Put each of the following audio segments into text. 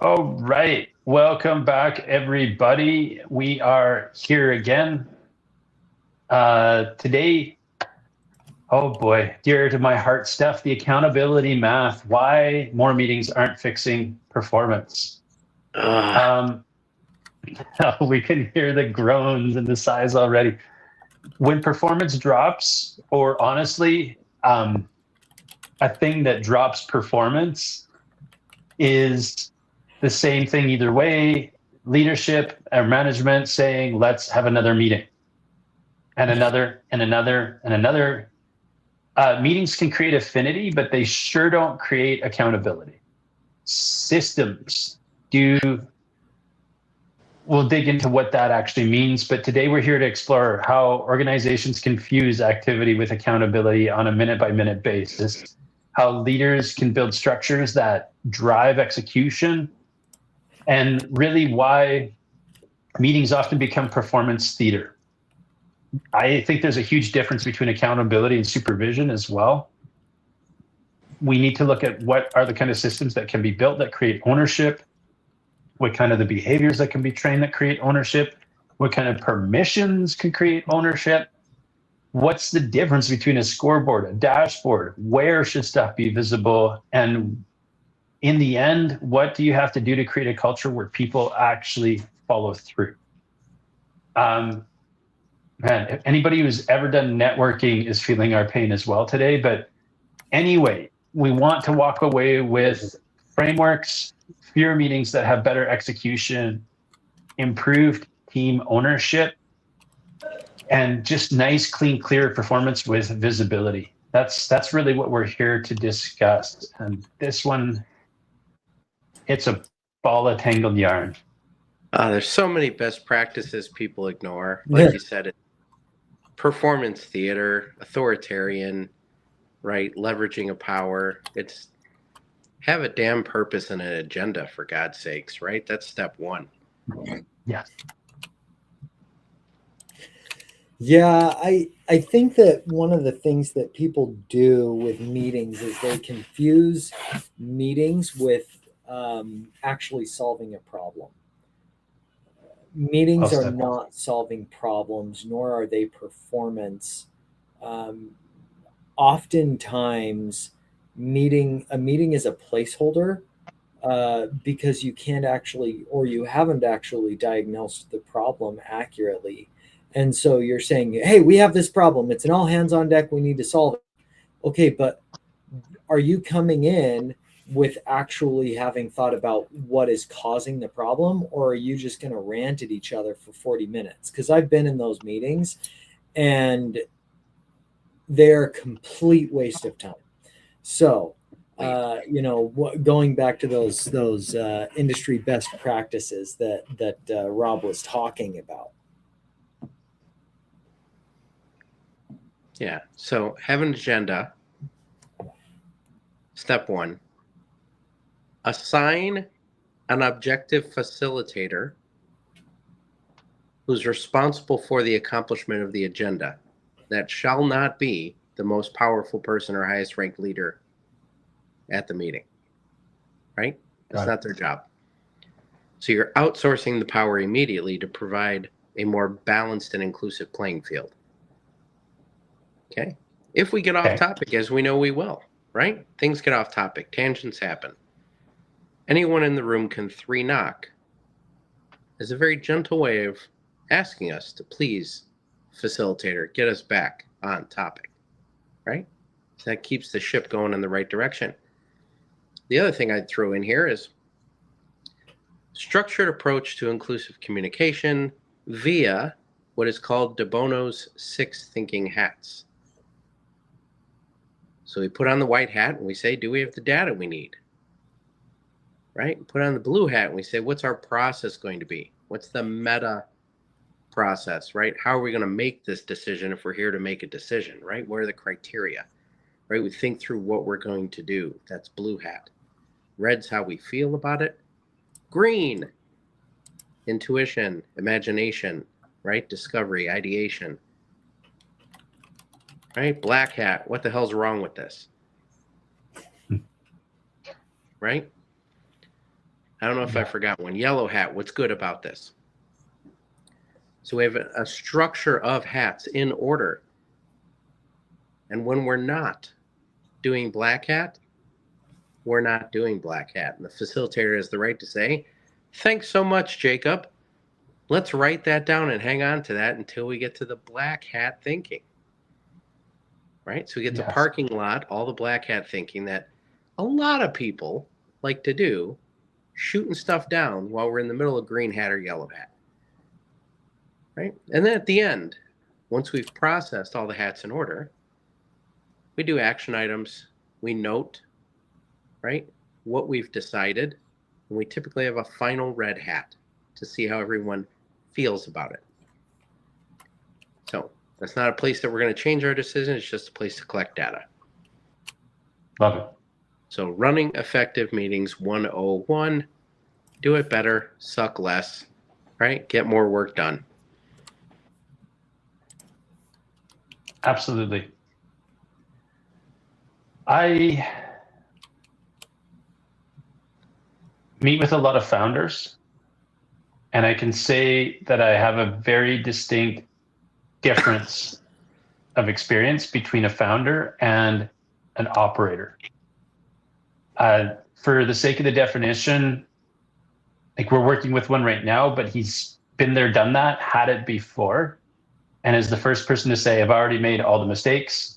All right. Welcome back, everybody. We are here again. Today, oh boy, dear to my heart stuff, the accountability math, why more meetings aren't fixing performance. Um, we can hear the groans and the sighs already. When performance drops, or honestly, a thing that drops performance is the same thing either way. Leadership or management saying, let's have another meeting, and another, and another, and another. Meetings can create affinity, but they sure don't create accountability. Systems do. We'll dig into what that actually means, but today we're here to explore how organizations confuse activity with accountability on a minute by minute basis, how leaders can build structures that drive execution, and really why meetings often become performance theater. I think there's a huge difference between accountability and supervision as well. We need to look at what are the kind of systems that can be built that create ownership, what kind of the behaviors that can be trained that create ownership, what kind of permissions can create ownership, what's the difference between a scoreboard, a dashboard, where should stuff be visible, and in the end, what do you have to do to create a culture where people actually follow through? Man, anybody who's ever done networking is feeling our pain as well today. But anyway, we want to walk away with frameworks, fewer meetings that have better execution, improved team ownership, and just nice, clean, clear performance with visibility. That's really what we're here to discuss. And this one, it's a ball of tangled yarn. There's so many best practices people ignore. Like you said, performance theater, authoritarian, right? Leveraging of power. It's have a damn purpose and an agenda, for God's sakes, right? That's step one. Yes. Yeah, I think that one of the things that people do with meetings is they confuse meetings with actually solving a problem. Meetings are not solving problems, nor are they performance. Oftentimes, a meeting is a placeholder because you can't actually, or you haven't actually diagnosed the problem accurately. And so you're saying, hey, we have this problem. It's an all hands on deck. We need to solve it. Okay, but are you coming in with actually having thought about what is causing the problem, or are you just going to rant at each other for 40 minutes? Because I've been in those meetings and they're a complete waste of time. So, going back to those industry best practices that Rob was talking about. Yeah. So have an agenda. Step one. Assign an objective facilitator who's responsible for the accomplishment of the agenda. That shall not be the most powerful person or highest ranked leader at the meeting, right? That's not their job. So you're outsourcing the power immediately to provide a more balanced and inclusive playing field. Okay. If we get off topic, as we know we will, right? Things get off topic. Tangents happen. Anyone in the room can 3-knock as a very gentle way of asking us to please, facilitator, get us back on topic, right? So that keeps the ship going in the right direction. The other thing I'd throw in here is structured approach to inclusive communication via what is called De Bono's 6 thinking hats. So we put on the white hat and we say, do we have the data we need? Right? Put on the blue hat and we say, what's our process going to be? What's the meta process, right? How are we going to make this decision if we're here to make a decision, right? What are the criteria, right? We think through what we're going to do. That's blue hat. Red's how we feel about it. Green, intuition, imagination, right? Discovery, ideation. Right? Black hat, what the hell's wrong with this? Right? I don't know if I forgot one. Yellow hat. What's good about this? So we have a structure of hats in order. And when we're not doing black hat, we're not doing black hat. And the facilitator has the right to say, thanks so much, Jacob. Let's write that down and hang on to that until we get to the black hat thinking. Right? So we get to parking lot, all the black hat thinking that a lot of people like to do, shooting stuff down while we're in the middle of green hat or yellow hat. Right? And then at the end, once we've processed all the hats in order, we do action items, we note, right, what we've decided, and we typically have a final red hat to see how everyone feels about it. So that's not a place that we're going to change our decision, it's just a place to collect data. Love it. So running effective meetings 101, do it better, suck less, right? Get more work done. Absolutely. I meet with a lot of founders, and I can say that I have a very distinct difference of experience between a founder and an operator. For the sake of the definition, like we're working with one right now, but he's been there, done that, had it before, and is the first person to say, I've already made all the mistakes,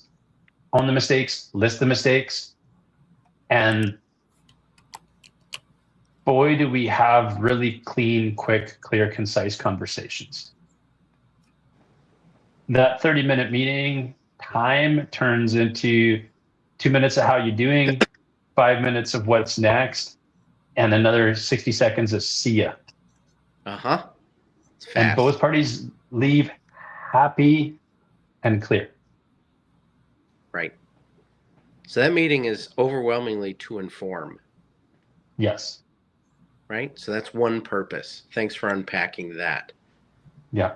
own the mistakes, list the mistakes. And boy, do we have really clean, quick, clear, concise conversations. That 30-minute meeting time turns into 2 minutes of how you're doing, 5 minutes of what's next, and another 60 seconds of see ya. Uh-huh. And both parties leave happy and clear. Right. So that meeting is overwhelmingly to inform. Yes. Right? So that's one purpose. Thanks for unpacking that. Yeah.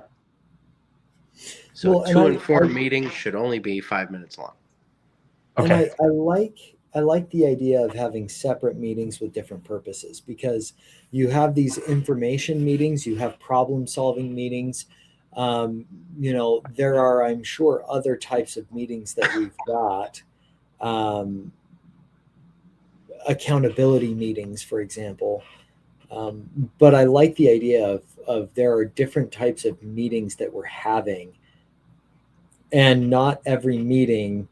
So to inform meetings should only be 5 minutes long. Okay. And I like the idea of having separate meetings with different purposes, because you have these information meetings, you have problem solving meetings. There are, I'm sure, other types of meetings that we've got. Accountability meetings, for example. But I like the idea of there are different types of meetings that we're having, and not every meeting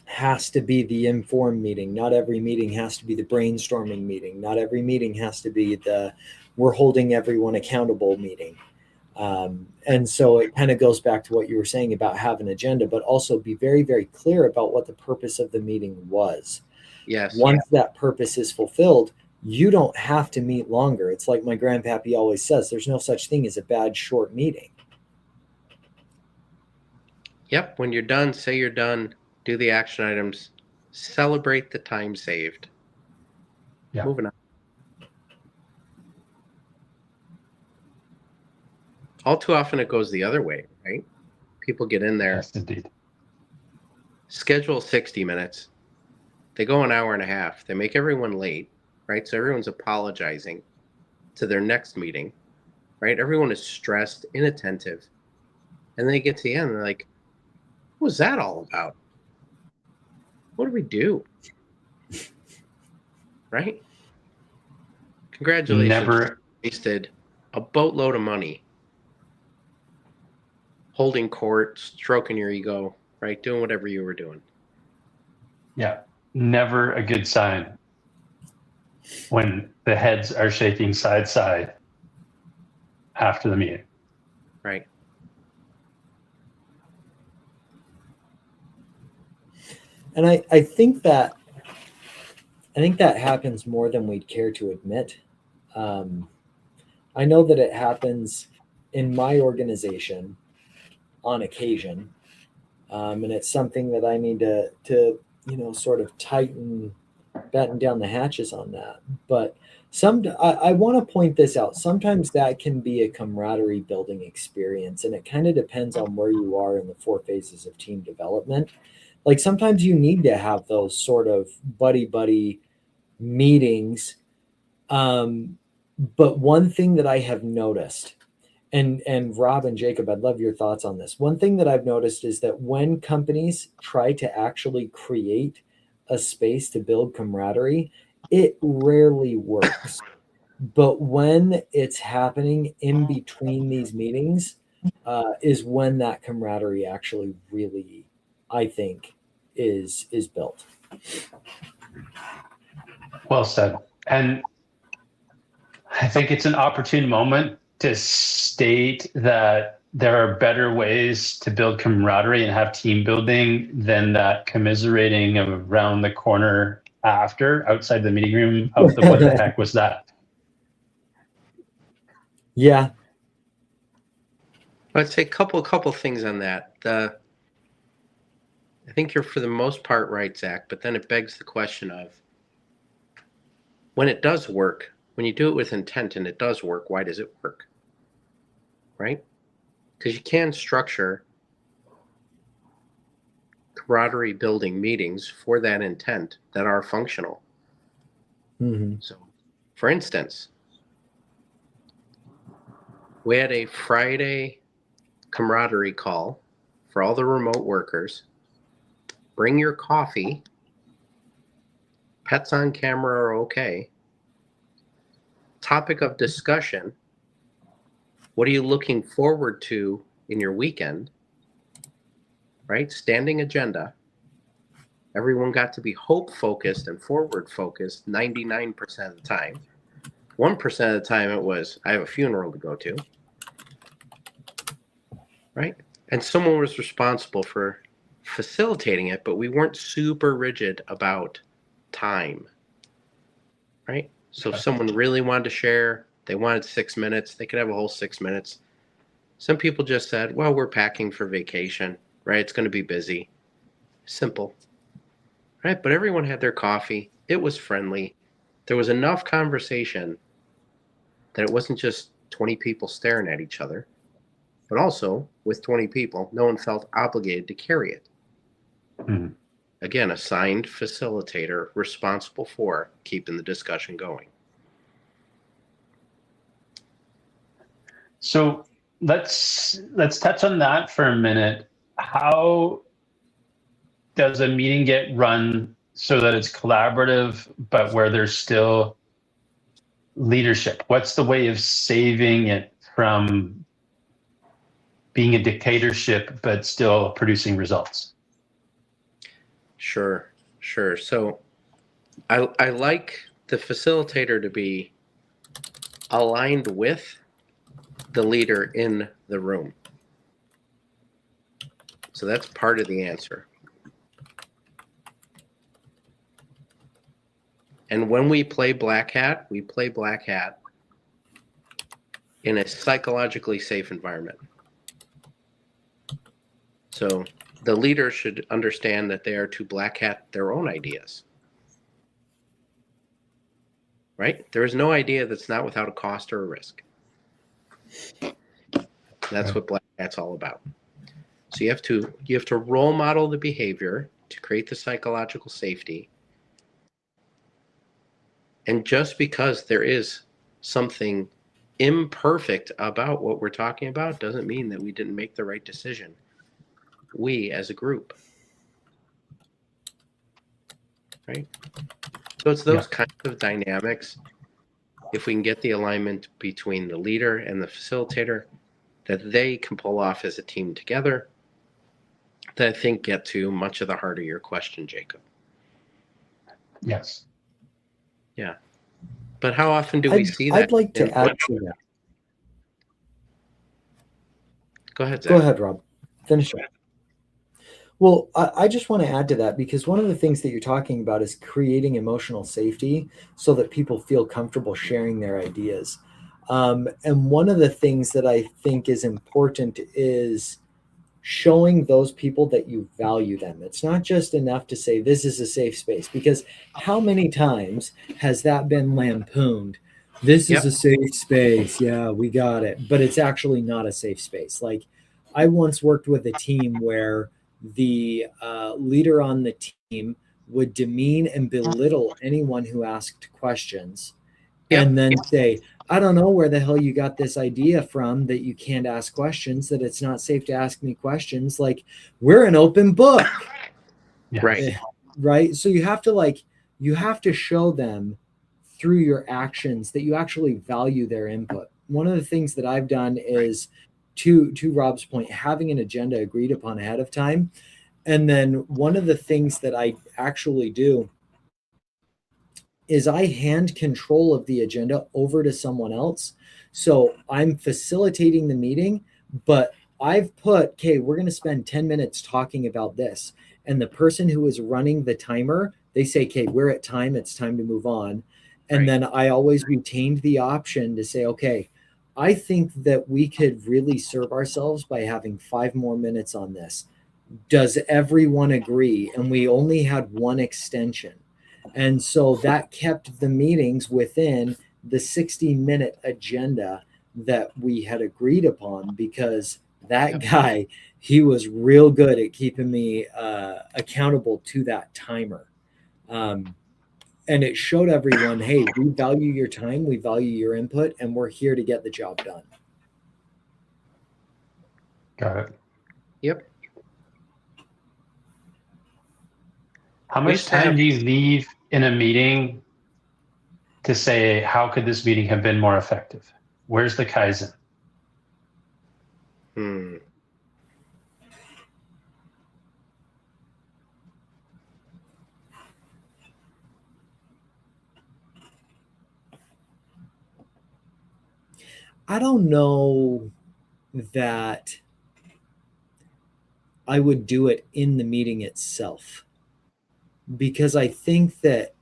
has to be the inform meeting. Not every meeting has to be the brainstorming meeting. Not every meeting has to be the we're holding everyone accountable meeting. And so it kind of goes back to what you were saying about have an agenda, but also be very, very clear about what the purpose of the meeting was. Yes. Once that purpose is fulfilled, you don't have to meet longer. It's like my grandpappy always says, there's no such thing as a bad short meeting. Yep. When you're done, say you're done, do the action items, celebrate the time saved. Yeah. Moving on. All too often it goes the other way, right? People get in there. Yes, indeed. Schedule 60 minutes. They go an hour and a half. They make everyone late, right? So everyone's apologizing to their next meeting, right? Everyone is stressed, inattentive. And then they get to the end and they're like, what was that all about? What do we do? Right? Congratulations. Never wasted a boatload of money holding court, stroking your ego, right? Doing whatever you were doing. Yeah. Never a good sign when the heads are shaking side to side after the meeting. Right. And I think that happens more than we'd care to admit. I know that it happens in my organization on occasion, and it's something that I need to sort of batten down the hatches on that. But I want to point this out. Sometimes that can be a camaraderie building experience, and it kind of depends on where you are in the 4 phases of team development. Like sometimes you need to have those sort of buddy meetings But one thing that I have noticed, and Rob and Jacob, I'd love your thoughts on this. One thing that I've noticed is that when companies try to actually create a space to build camaraderie, it rarely works. But when it's happening in between these meetings, is when that camaraderie actually really, I think, is built. Well said. And I think it's an opportune moment to state that there are better ways to build camaraderie and have team building than that commiserating around the corner after outside the meeting room of the what the heck was that? Yeah. I'd say a couple things on that. I think you're for the most part right, Zach, but then it begs the question of when it does work, when you do it with intent and it does work, why does it work? Right? Because you can structure camaraderie building meetings for that intent that are functional. Mm-hmm. So, for instance, we had a Friday camaraderie call for all the remote workers. Bring your coffee. Pets on camera are okay. Topic of discussion. What are you looking forward to in your weekend? Right? Standing agenda. Everyone got to be hope focused and forward focused 99% of the time. 1% of the time it was, I have a funeral to go to. Right? And someone was responsible for facilitating it, but we weren't super rigid about time. Right? So if someone really wanted to share, they wanted 6 minutes, they could have a whole 6 minutes. Some people just said, well, we're packing for vacation, right? It's going to be busy. Simple. Right? But everyone had their coffee. It was friendly. There was enough conversation that it wasn't just 20 people staring at each other, but also with 20 people, no one felt obligated to carry it. Mm-hmm. Again, assigned facilitator responsible for keeping the discussion going. So let's touch on that for a minute. How does a meeting get run so that it's collaborative, but where there's still leadership? What's the way of saving it from being a dictatorship, but still producing results? Sure. So I like the facilitator to be aligned with the leader in the room. So that's part of the answer. And when we play black hat, we play black hat in a psychologically safe environment. So the leader should understand that they are to black hat their own ideas. Right? There is no idea that's not without a cost or a risk. That's what black hat's all about. So you have to role model the behavior to create the psychological safety. And just because there is something imperfect about what we're talking about doesn't mean that we didn't make the right decision. We as a group. Right? So it's those kinds of dynamics. If we can get the alignment between the leader and the facilitator, that they can pull off as a team together, that I think get to much of the heart of your question, Jacob. Yes. Yeah. But how often do we see that? I'd like to add to that. Go ahead, Zach. Go ahead, Rob. Finish it. Well, I just want to add to that because one of the things that you're talking about is creating emotional safety so that people feel comfortable sharing their ideas. And one of the things that I think is important is showing those people that you value them. It's not just enough to say this is a safe space, because how many times has that been lampooned? This is a safe space. Yeah, we got it. But it's actually not a safe space. Like I once worked with a team where the leader on the team would demean and belittle anyone who asked questions. and then say, I don't know where the hell you got this idea from that you can't ask questions, that it's not safe to ask me questions. Like, we're an open book. Yes. Right. Right. So you have to show them through your actions that you actually value their input. One of the things that I've done is, to Rob's point, having an agenda agreed upon ahead of time. And then one of the things that I actually do is I hand control of the agenda over to someone else. So I'm facilitating the meeting, but I've put, okay, we're going to spend 10 minutes talking about this. And the person who is running the timer, they say, okay, we're at time. It's time to move on. And then I always retained the option to say, okay, I think that we could really serve ourselves by having 5 more minutes on this. Does everyone agree? And we only had one extension. And so that kept the meetings within the 60-minute agenda that we had agreed upon, because that guy, he was real good at keeping me accountable to that timer. And it showed everyone, hey, we value your time, we value your input, and we're here to get the job done. Got it. Yep. How much time do you leave in a meeting to say, how could this meeting have been more effective? Where's the Kaizen? I don't know that I would do it in the meeting itself, because I think that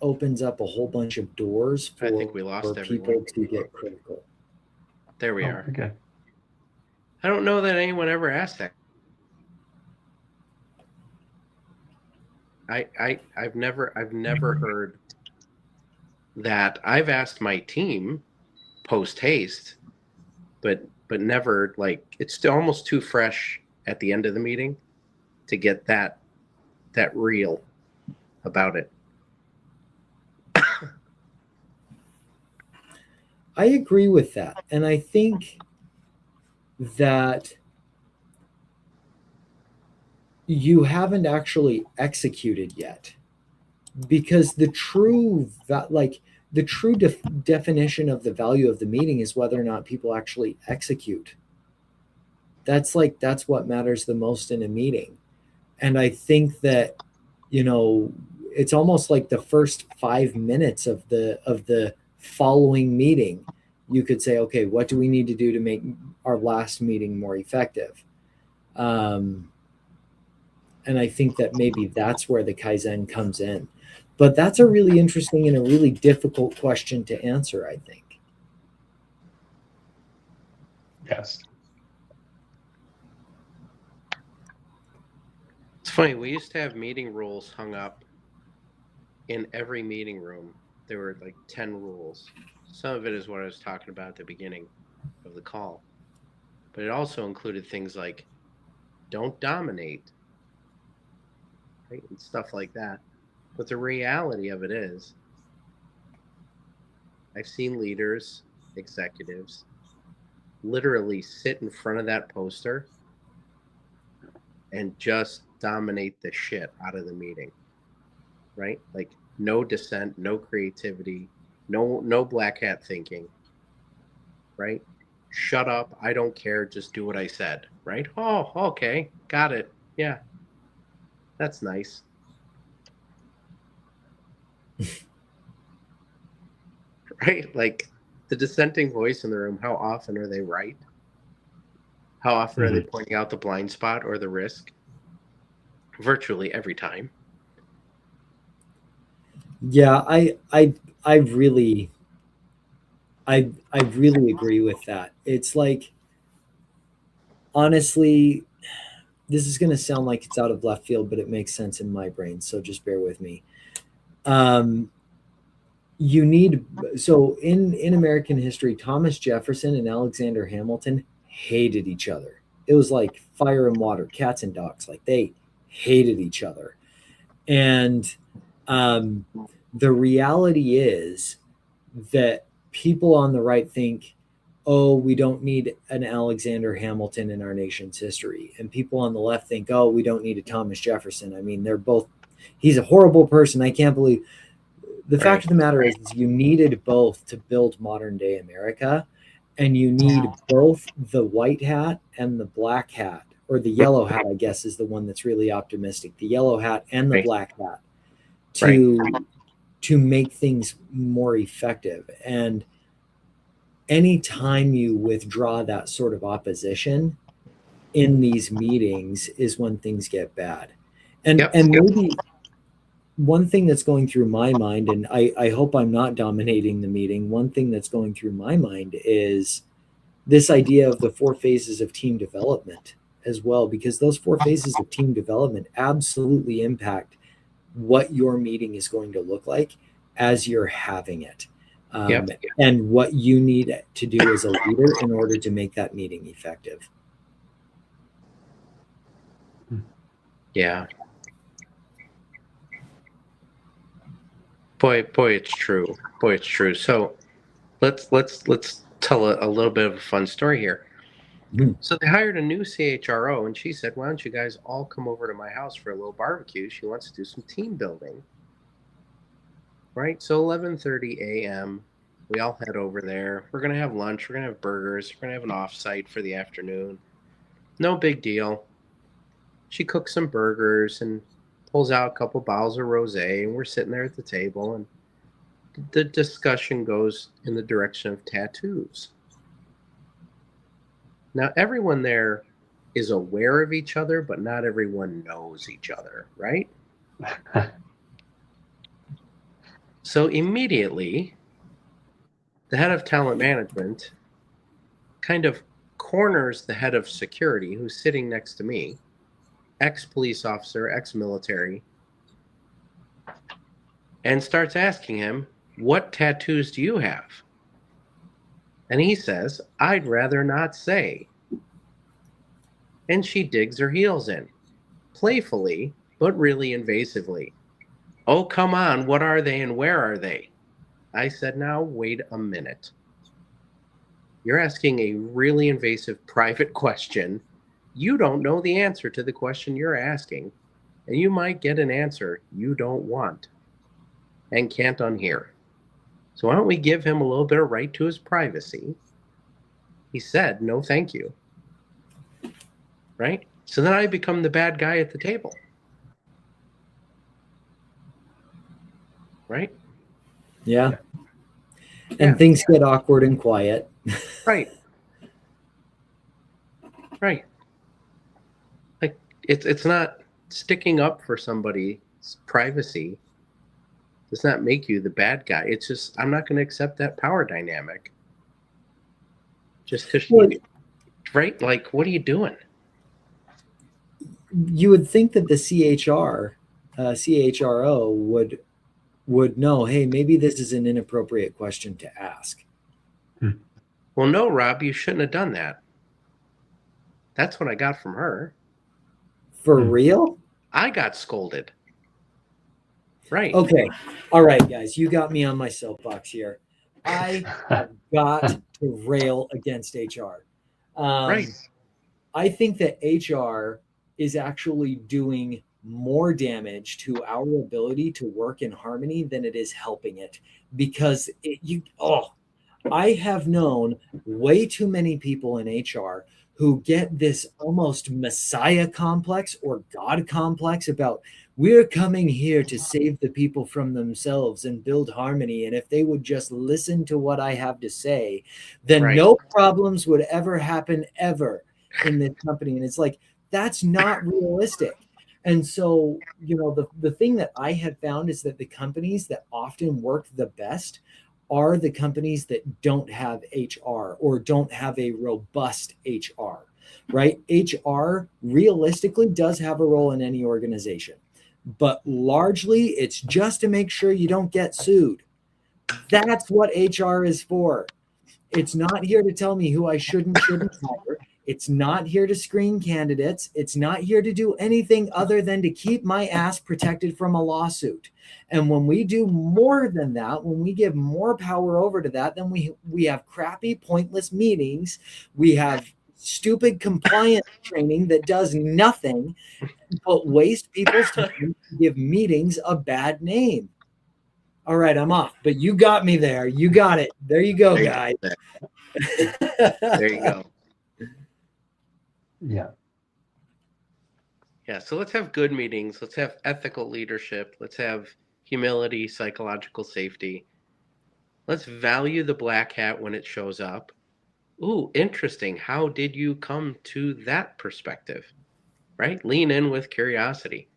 opens up a whole bunch of doors for, I think we lost people to get critical. There we are. Okay. I don't know that anyone ever asked that. I've never heard that. I've asked my team post haste, but never, like, it's still almost too fresh at the end of the meeting to get that real about it. I agree with that. And I think that you haven't actually executed yet, because the true definition of the value of the meeting is whether or not people actually execute. That's what matters the most in a meeting. And I think that, it's almost like the first 5 minutes of the following meeting, you could say, okay, what do we need to do to make our last meeting more effective? And I think that maybe that's where the Kaizen comes in. But that's a really interesting and a really difficult question to answer, I think. Yes. It's funny, we used to have meeting rules hung up in every meeting room. There were like 10 rules. Some of it is what I was talking about at the beginning of the call. But it also included things like, don't dominate, right? And stuff like that. But the reality of it is, I've seen leaders, executives, literally sit in front of that poster and just dominate the shit out of the meeting, right? Like, no dissent, no creativity, no black hat thinking, right? Shut up, I don't care, just do what I said, right? Oh, okay, got it. Yeah, that's nice. Right? Like, the dissenting voice in the room, how often are they right? How often are they pointing out the blind spot or the risk? Virtually every time. Yeah, I really agree with that. It's like, honestly, this is going to sound like it's out of left field, but it makes sense in my brain, so just bear with me. So in American history, Thomas Jefferson and Alexander Hamilton hated each other. It was like fire and water, cats and dogs. Like, they hated each other. And The reality is that people on the right think, oh, we don't need an Alexander Hamilton in our nation's history. And people on the left think, oh, we don't need a Thomas Jefferson. I mean, he's a horrible person. I can't believe. The fact of the matter is you needed both to build modern day America. And you need both the white hat and the black hat, or the yellow hat, I guess, is the one that's really optimistic. The yellow hat and the black hat to make things more effective. And anytime you withdraw that sort of opposition in these meetings is when things get bad. And maybe one thing that's going through my mind, and I hope I'm not dominating the meeting, one thing that's going through my mind is this idea of the 4 phases of team development as well, because those 4 phases of team development absolutely impact what your meeting is going to look like as you're having it. And what you need to do as a leader in order to make that meeting effective. Yeah. Boy, it's true. Boy, it's true. So let's tell a little bit of a fun story here. So they hired a new CHRO, and she said, why don't you guys all come over to my house for a little barbecue? She wants to do some team building. Right? So 11:30 a.m., we all head over there. We're going to have lunch. We're going to have burgers. We're going to have an offsite for the afternoon. No big deal. She cooks some burgers and pulls out a couple bottles of rosé, and we're sitting there at the table, and the discussion goes in the direction of tattoos. Now, everyone there is aware of each other, but not everyone knows each other, right? So immediately, the head of talent management kind of corners the head of security, who's sitting next to me, ex-police officer, ex-military, and starts asking him, what tattoos do you have? And he says, I'd rather not say. And she digs her heels in, playfully, but really invasively. Oh, come on, what are they and where are they? I said, now, wait a minute. You're asking a really invasive private question. You don't know the answer to the question you're asking, and you might get an answer you don't want and can't unhear. So why don't we give him a little bit of right to his privacy? He said, no, thank you. Right? So then I become the bad guy at the table. Right? Yeah. And things get awkward and quiet. Right. Right. Like it's not sticking up for somebody's privacy does not make you the bad guy. It's just, I'm not going to accept that power dynamic. Just because right? Like, what are you doing? You would think that the CHRO would know, hey, maybe this is an inappropriate question to ask. Well, no, Rob, you shouldn't have done that. That's what I got from her. For real? I got scolded. Right. Okay. All right, guys, you got me on my soapbox here. I have got to rail against HR. Right. I think that HR is actually doing more damage to our ability to work in harmony than it is helping it, because I have known way too many people in HR who get this almost messiah complex or God complex about, we're coming here to save the people from themselves and build harmony. And if they would just listen to what I have to say, then no problems would ever happen ever in this company. And it's like, that's not realistic. And so, the thing that I have found is that the companies that often work the best are the companies that don't have HR or don't have a robust HR, right? HR realistically does have a role in any organization, but largely it's just to make sure you don't get sued. That's what HR is for. It's not here to tell me who I shouldn't hire. It's not here to screen candidates. It's not here to do anything other than to keep my ass protected from a lawsuit. And when we do more than that, when we give more power over to that, then we have crappy, pointless meetings. We have stupid compliance training that does nothing but waste people's time to give meetings a bad name. All right, I'm off, but you got me there. You got it. There you go, guys. There you go. Yeah. Yeah. So let's have good meetings. Let's have ethical leadership. Let's have humility, psychological safety. Let's value the black hat when it shows up. Ooh, interesting. How did you come to that perspective? Right? Lean in with curiosity.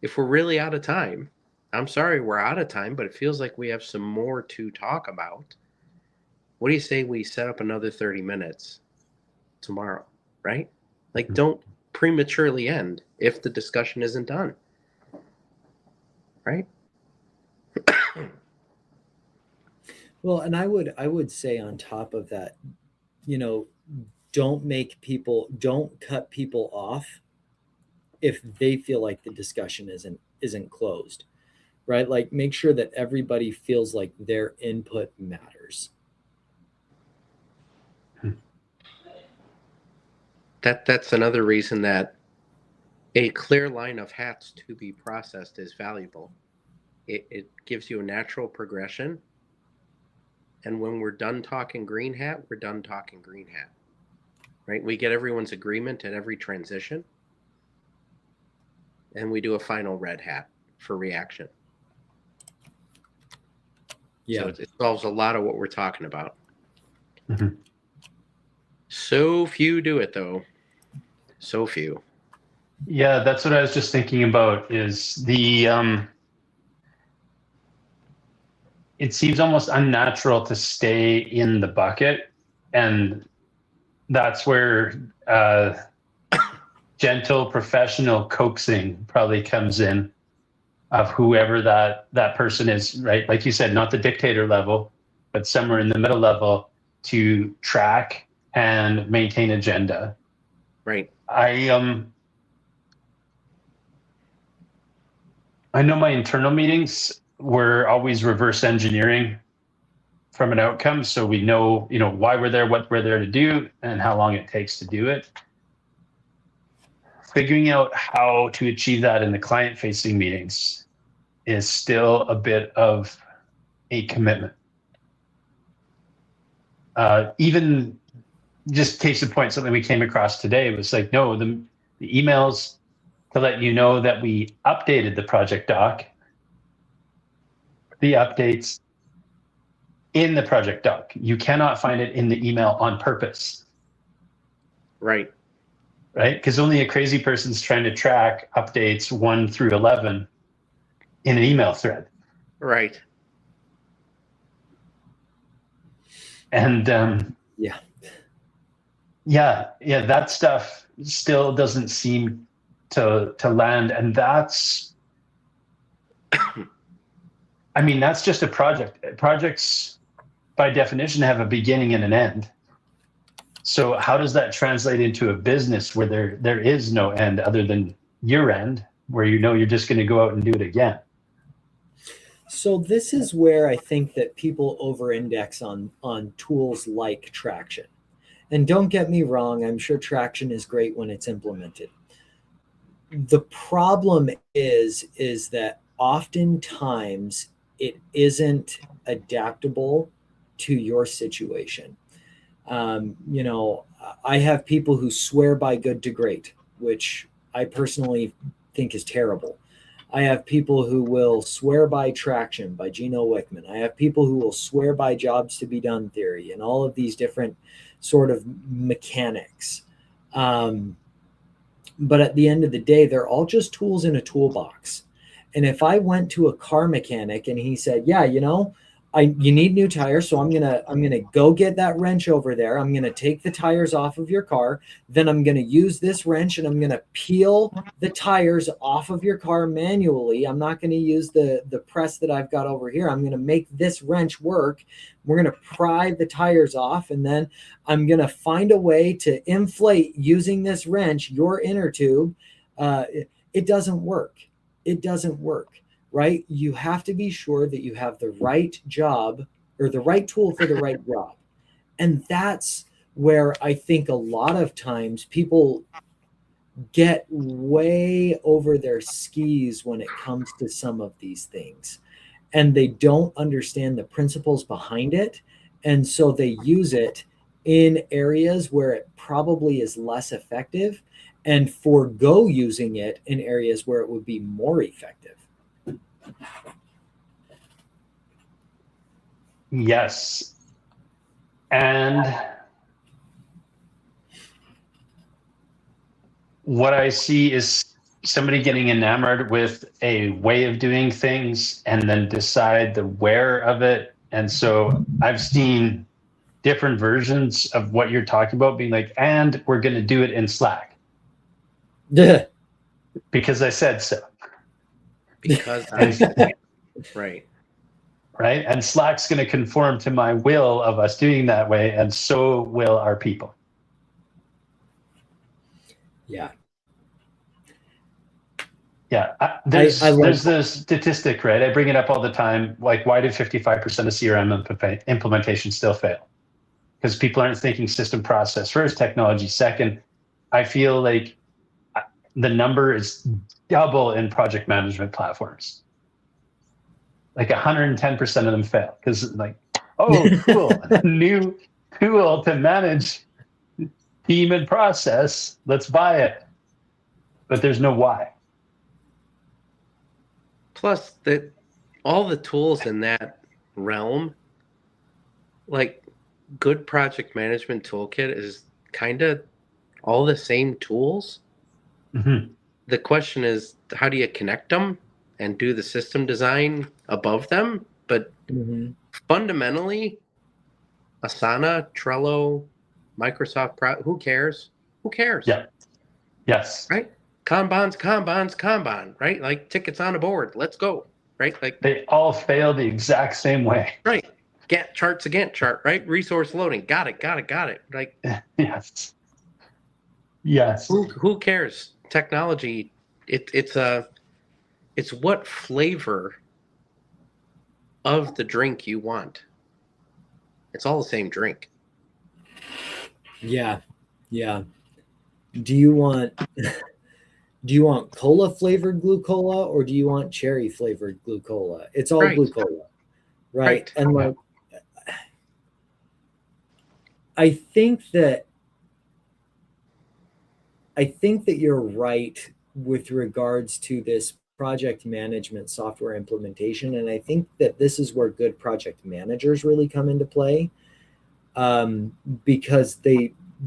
If we're really out of time, I'm sorry we're out of time, but it feels like we have some more to talk about. What do you say we set up another 30 minutes tomorrow, right? Like, don't prematurely end if the discussion isn't done, right? Well, and I would say on top of that, don't cut people off if they feel like the discussion isn't closed, right? Like, make sure that everybody feels like their input matters. That's another reason that a clear line of hats to be processed is valuable. It gives you a natural progression. And when we're done talking green hat, we're done talking green hat, right? We get everyone's agreement at every transition. And we do a final red hat for reaction. Yeah. So it solves a lot of what we're talking about. Mm-hmm. So few do it, though. So few. Yeah, that's what I was just thinking about, is the it seems almost unnatural to stay in the bucket, and that's where gentle professional coaxing probably comes in, of whoever that person is, right? Like you said, not the dictator level, but somewhere in the middle level, to track and maintain agenda. Right. I know my internal meetings were always reverse engineering from an outcome, so we know why we're there, what we're there to do, and how long it takes to do it. Figuring out how to achieve that in the client-facing meetings is still a bit of a commitment. Even just case in point, something we came across today was like, no, the emails to let you know that we updated the project doc, the updates in the project doc. You cannot find it in the email on purpose. Right. Right? Because only a crazy person's trying to track updates 1 through 11 in an email thread. Right. And yeah, that stuff still doesn't seem to land. And that's, that's just a project. Projects, by definition, have a beginning and an end. So how does that translate into a business where there is no end other than year end, where you're just going to go out and do it again? So this is where I think that people over-index on tools like Traction. And don't get me wrong, I'm sure Traction is great when it's implemented. The problem is that oftentimes it isn't adaptable to your situation. I have people who swear by good to great, which I personally think is terrible. I have people who will swear by Traction, by Gino Wickman. I have people who will swear by jobs to be done theory and all of these different sort of mechanics. But at the end of the day, they're all just tools in a toolbox. And if I went to a car mechanic and he said, yeah, you need new tires, so I'm gonna go get that wrench over there. I'm gonna take the tires off of your car. Then I'm gonna use this wrench and I'm gonna peel the tires off of your car manually. I'm not gonna use the press that I've got over here. I'm gonna make this wrench work. We're gonna pry the tires off, and then I'm gonna find a way to inflate using this wrench your inner tube. It doesn't work. It doesn't work. Right? You have to be sure that you have the right job or the right tool for the right job. And that's where I think a lot of times people get way over their skis when it comes to some of these things. And they don't understand the principles behind it. And so they use it in areas where it probably is less effective and forego using it in areas where it would be more effective. Yes. And what I see is somebody getting enamored with a way of doing things and then decide the where of it. And so I've seen different versions of what you're talking about being like, and we're going to do it in Slack. Yeah. Because I said so. Because right. Right. And Slack's going to conform to my will of us doing that way. And so will our people. Yeah. Yeah. There's the statistic, right? I bring it up all the time. Like, why do 55% of CRM implementation still fail? Because people aren't thinking system process first, technology second. I feel like the number is double in project management platforms. Like 110% of them fail because, like, oh, cool, new tool to manage team and process. Let's buy it. But there's no why. Plus, all the tools in that realm, like good project management toolkit is kind of all the same tools. Mm-hmm. The question is, how do you connect them and do the system design above them? But fundamentally, Asana, Trello, Microsoft, who cares? Who cares? Yeah. Yes. Right? Kanban, right? Like tickets on a board. Let's go. Right? Like they all fail the exact same way. Right. Gantt chart's a Gantt chart, right? Resource loading. Got it. Like yes. Yes. Who cares? Technology, it's what flavor of the drink you want. It's all the same drink. Yeah. Do you want cola flavored glucola or do you want cherry flavored glucola? It's all glucola, right? And like, I think that you're right with regards to this project management software implementation. And I think that this is where good project managers really come into play, because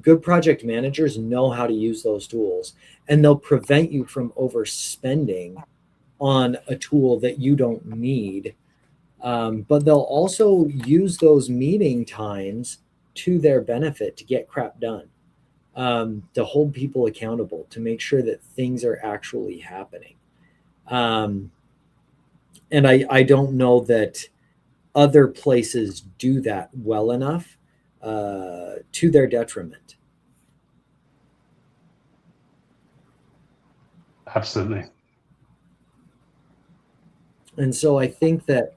good project managers know how to use those tools, and they'll prevent you from overspending on a tool that you don't need. But they'll also use those meeting times to their benefit to get crap done. To hold people accountable, to make sure that things are actually happening. And I don't know that other places do that well enough, to their detriment. Absolutely. And so I think that,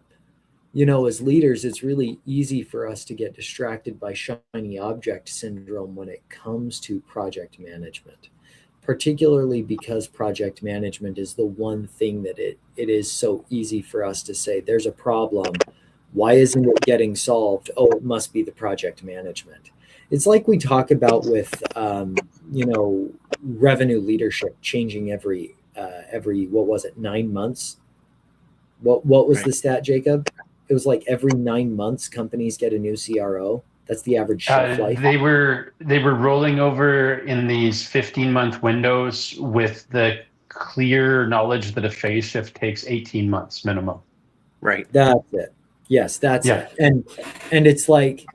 as leaders, it's really easy for us to get distracted by shiny object syndrome when it comes to project management, particularly because project management is the one thing that it is so easy for us to say, there's a problem. Why isn't it getting solved? Oh, it must be the project management. It's like we talk about with, revenue leadership changing every 9 months? What was the stat, Jacob? It was like every 9 months, companies get a new CRO. That's the average shelf life. They were rolling over in these 15-month windows with the clear knowledge that a phase shift takes 18 months minimum. Right. That's it. Yes, that's Yeah. it. And it's like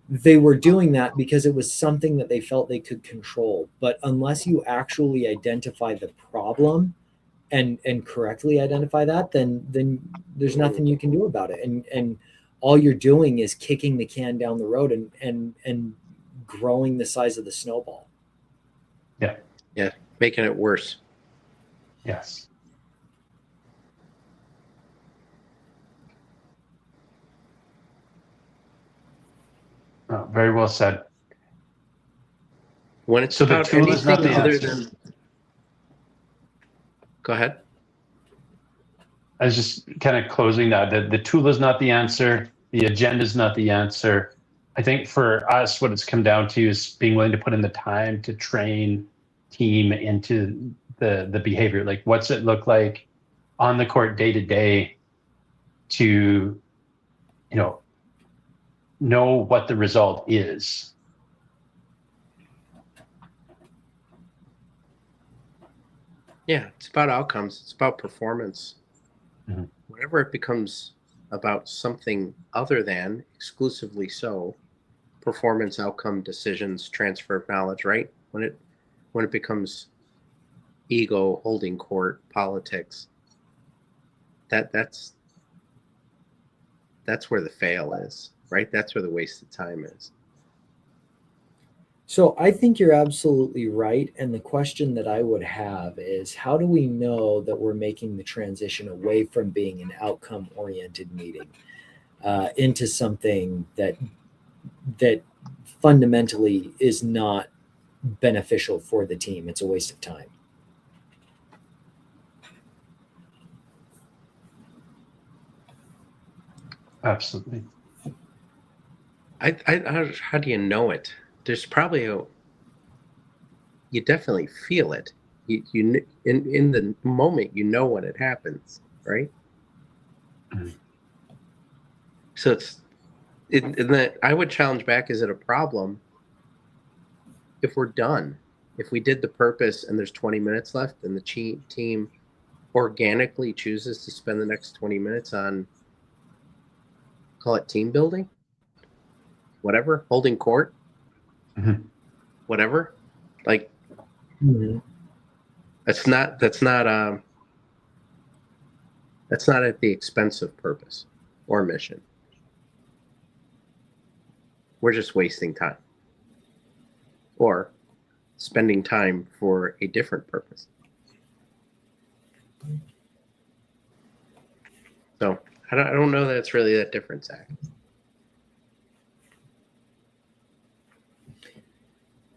they were doing that because it was something that they felt they could control. But unless you actually identify the problem and correctly identify that, then there's nothing you can do about it. And all you're doing is kicking the can down the road and growing the size of the snowball. Yeah. Yeah, making it worse. Yes. Oh, very well said. When it's So the about tool is not anything the other answer. than, go ahead. I was just kind of closing that. The tool is not the answer. The agenda is not the answer. I think for us, what it's come down to is being willing to put in the time to train team into the behavior. Like, what's it look like on the court day to day to, know what the result is. Yeah, it's about outcomes. It's about performance. Mhm. Whenever it becomes about something other than exclusively so, performance, outcome, decisions, transfer of knowledge, right? When it becomes ego, holding court, politics, that's where the fail is, right? That's where the waste of time is. So I think you're absolutely right. And the question that I would have is, how do we know that we're making the transition away from being an outcome oriented meeting into something that fundamentally is not beneficial for the team? It's a waste of time. Absolutely. How do you know it? There's probably you definitely feel it. You in the moment, you know when it happens, right? Mhm. So I would challenge back: is it a problem if we're done? If we did the purpose and there's 20 minutes left, and the team organically chooses to spend the next 20 minutes on, call it team building, whatever, holding court, Mhm. whatever, like that's not at the expense of purpose or mission. We're just wasting time or spending time for a different purpose. So I don't know that it's really that different, Zach.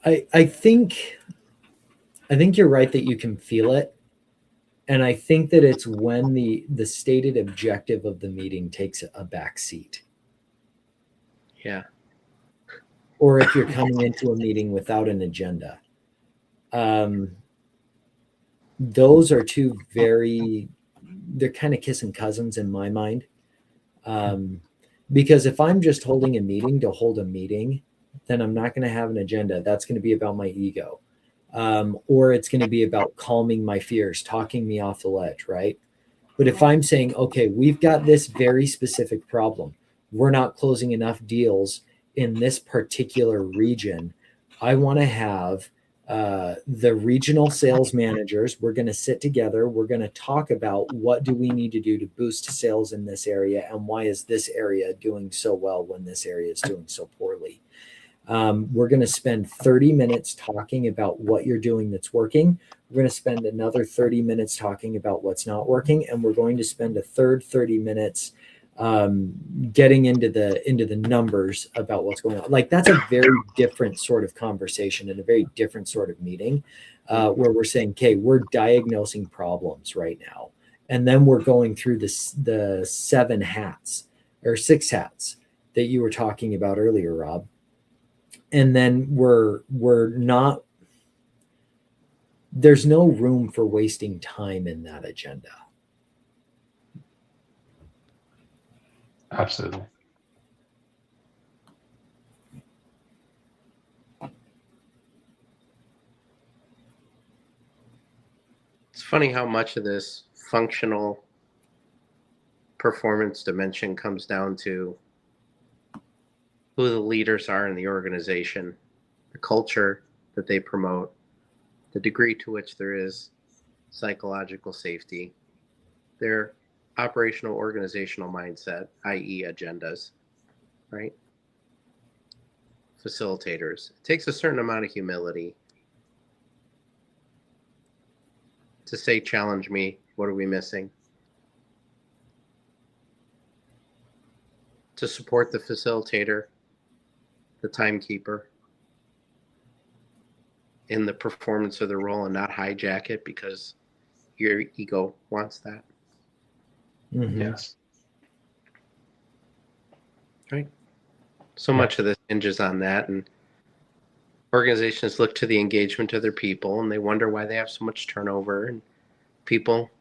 I think you're right that you can feel it. And I think that it's when the stated objective of the meeting takes a back seat. Yeah. Or if you're coming into a meeting without an agenda. Those are two they're kind of kissing cousins in my mind. Because if I'm just holding a meeting to hold a meeting, then I'm not going to have an agenda. That's going to be about my ego. Or it's going to be about calming my fears, talking me off the ledge, right? But if I'm saying, okay, we've got this very specific problem, we're not closing enough deals in this particular region, I want to have the regional sales managers, we're going to sit together, we're going to talk about what do we need to do to boost sales in this area, and why is this area doing so well when this area is doing so poorly. We're going to spend 30 minutes talking about what you're doing that's working. We're going to spend another 30 minutes talking about what's not working. And we're going to spend a third 30 minutes getting into the numbers about what's going on. Like, that's a very different sort of conversation and a very different sort of meeting where we're saying, okay, we're diagnosing problems right now. And then we're going through the 7 hats or 6 hats that you were talking about earlier, Rob. And then we're not, there's no room for wasting time in that agenda. Absolutely. It's funny how much of this functional performance dimension comes down to who the leaders are in the organization, the culture that they promote, the degree to which there is psychological safety, their operational organizational mindset, i.e. agendas, right? Facilitators. It takes a certain amount of humility to say, challenge me, what are we missing? To support the facilitator, the timekeeper, in the performance of the role and not hijack it because your ego wants that. Mm-hmm. Yes. Right. So much of this hinges on that, and organizations look to the engagement of their people and they wonder why they have so much turnover and people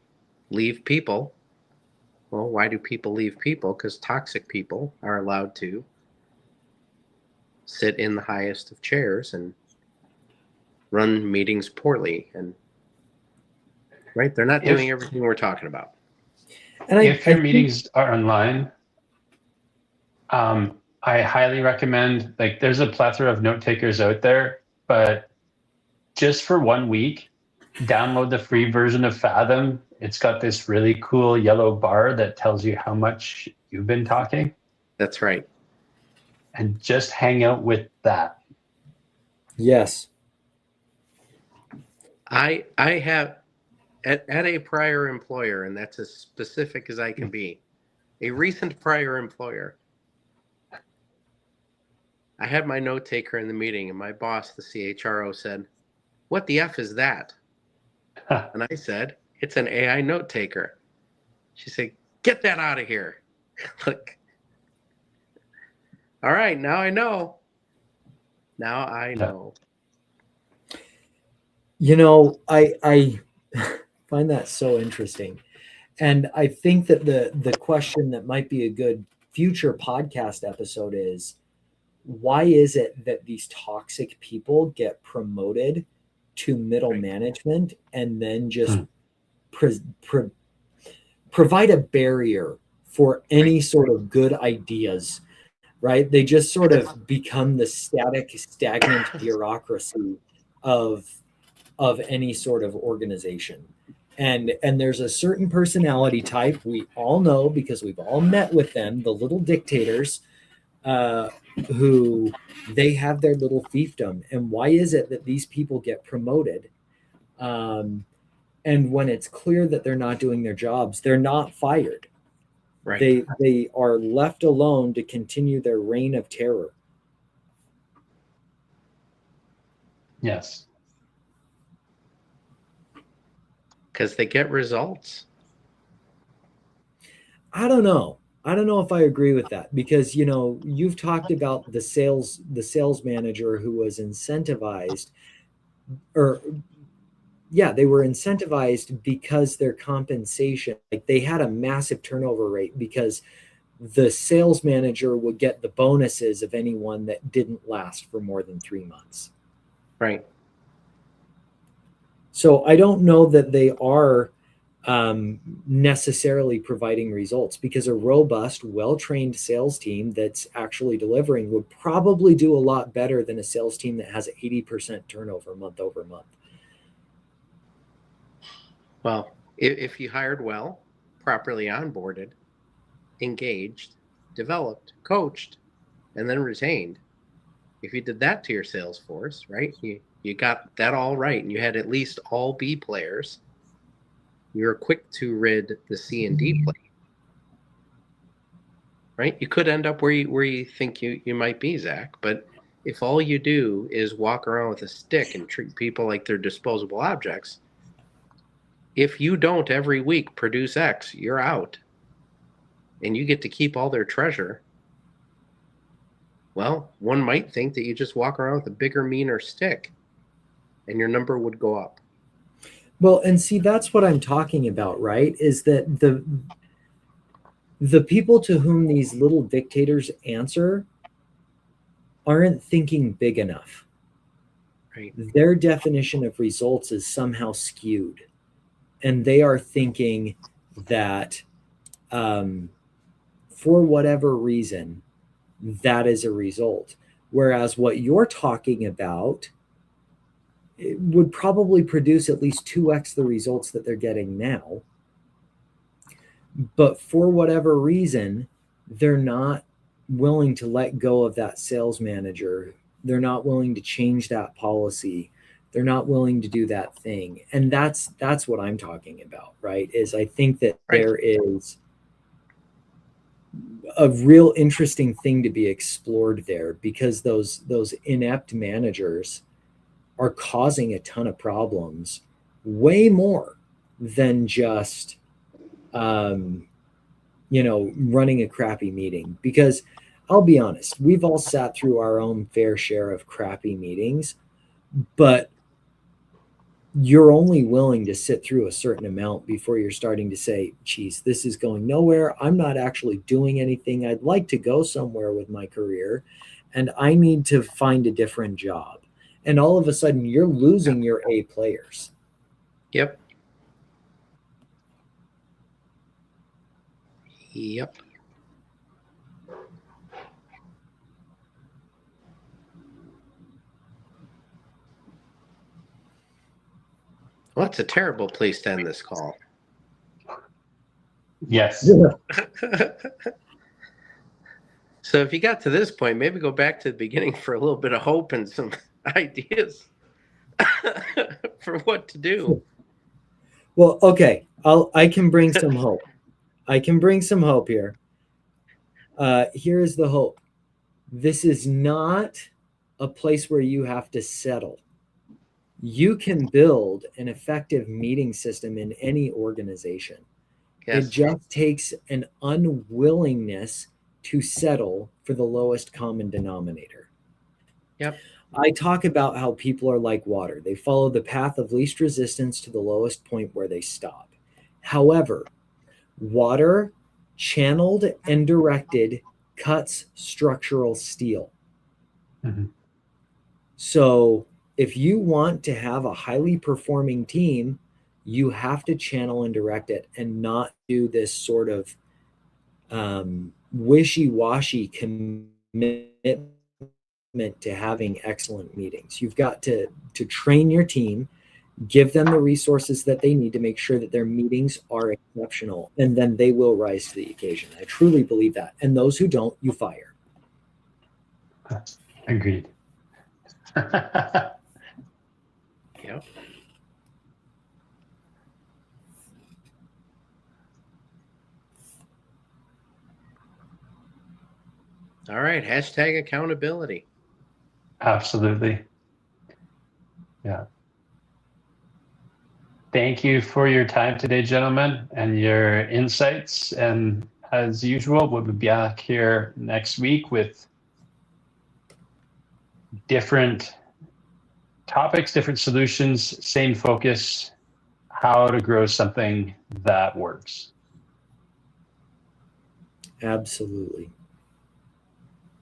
leave people. Well, why do people leave people? Because toxic people are allowed to sit in the highest of chairs and run meetings poorly, and right, they're not doing everything we're talking about. And if your meetings are online, I highly recommend, like, there's a plethora of note takers out there, but just for 1 week, download the free version of Fathom. It's got this really cool yellow bar that tells you how much you've been talking. That's right. And just hang out with that. Yes. I have at a prior employer, and that's as specific as I can be, a recent prior employer. I had my note taker in the meeting, and my boss, the CHRO, said, "What the F is that?" And I said, "It's an AI note taker." She said, "Get that out of here." Look, all right, now I know. Now I know. You know, I find that so interesting. And I think that the question that might be a good future podcast episode is, why is it that these toxic people get promoted to middle management and then just provide a barrier for any sort of good ideas, right? They just sort of become the stagnant bureaucracy of any sort of organization. And there's a certain personality type we all know because we've all met with them, the little dictators, who they have their little fiefdom. And why is it that these people get promoted? And when it's clear that they're not doing their jobs, they're not fired. Right. They are left alone to continue their reign of terror. Yes. Because they get results. I don't know if I agree with that, because, you know, you've talked about the sales manager who was incentivized, they were incentivized because their compensation, like, they had a massive turnover rate because the sales manager would get the bonuses of anyone that didn't last for more than 3 months. Right. So I don't know that they are necessarily providing results, because a robust, well-trained sales team that's actually delivering would probably do a lot better than a sales team that has 80% turnover month over month. Well, if you hired well, properly onboarded, engaged, developed, coached, and then retained, if you did that to your sales force, right, you got that all right, and you had at least all B players, you're quick to rid the C and D play. Right? You could end up where you think you might be, Zach, but if all you do is walk around with a stick and treat people like they're disposable objects, if you don't every week produce X, you're out. And you get to keep all their treasure. Well, one might think that you just walk around with a bigger, meaner stick and your number would go up. Well, and see, that's what I'm talking about, right? Is that the people to whom these little dictators answer aren't thinking big enough. Right. Their definition of results is somehow skewed. And they are thinking that for whatever reason, that is a result. Whereas what you're talking about, it would probably produce at least 2x the results that they're getting now. But for whatever reason, they're not willing to let go of that sales manager. They're not willing to change that policy. They're not willing to do that thing. And that's what I'm talking about, right? Is I think that there is a real interesting thing to be explored there, because those inept managers are causing a ton of problems, way more than just running a crappy meeting. Because I'll be honest, we've all sat through our own fair share of crappy meetings, but you're only willing to sit through a certain amount before you're starting to say, geez, this is going nowhere. I'm not actually doing anything. I'd like to go somewhere with my career, and I need to find a different job. And all of a sudden you're losing your A players. Yep. Well, it's a terrible place to end this call. Yes. So if you got to this point, maybe go back to the beginning for a little bit of hope and some ideas for what to do. Well, okay. I can bring some hope. I can bring some hope here. Here is the hope. This is not a place where you have to settle. You can build an effective meeting system in any organization. Yes. It just takes an unwillingness to settle for the lowest common denominator. Yep. I talk about how people are like water. They follow the path of least resistance to the lowest point where they stop. However, water, channeled and directed, cuts structural steel. Mm-hmm. So if you want to have a highly performing team, you have to channel and direct it and not do this sort of wishy-washy commitment to having excellent meetings. You've got to train your team, give them the resources that they need to make sure that their meetings are exceptional, and then they will rise to the occasion. I truly believe that. And those who don't, you fire. Agreed. Yep. All right. Hashtag accountability. Absolutely. Yeah. Thank you for your time today, gentlemen, and your insights. And as usual, we'll be back here next week with different topics, different solutions, same focus, how to grow something that works. Absolutely.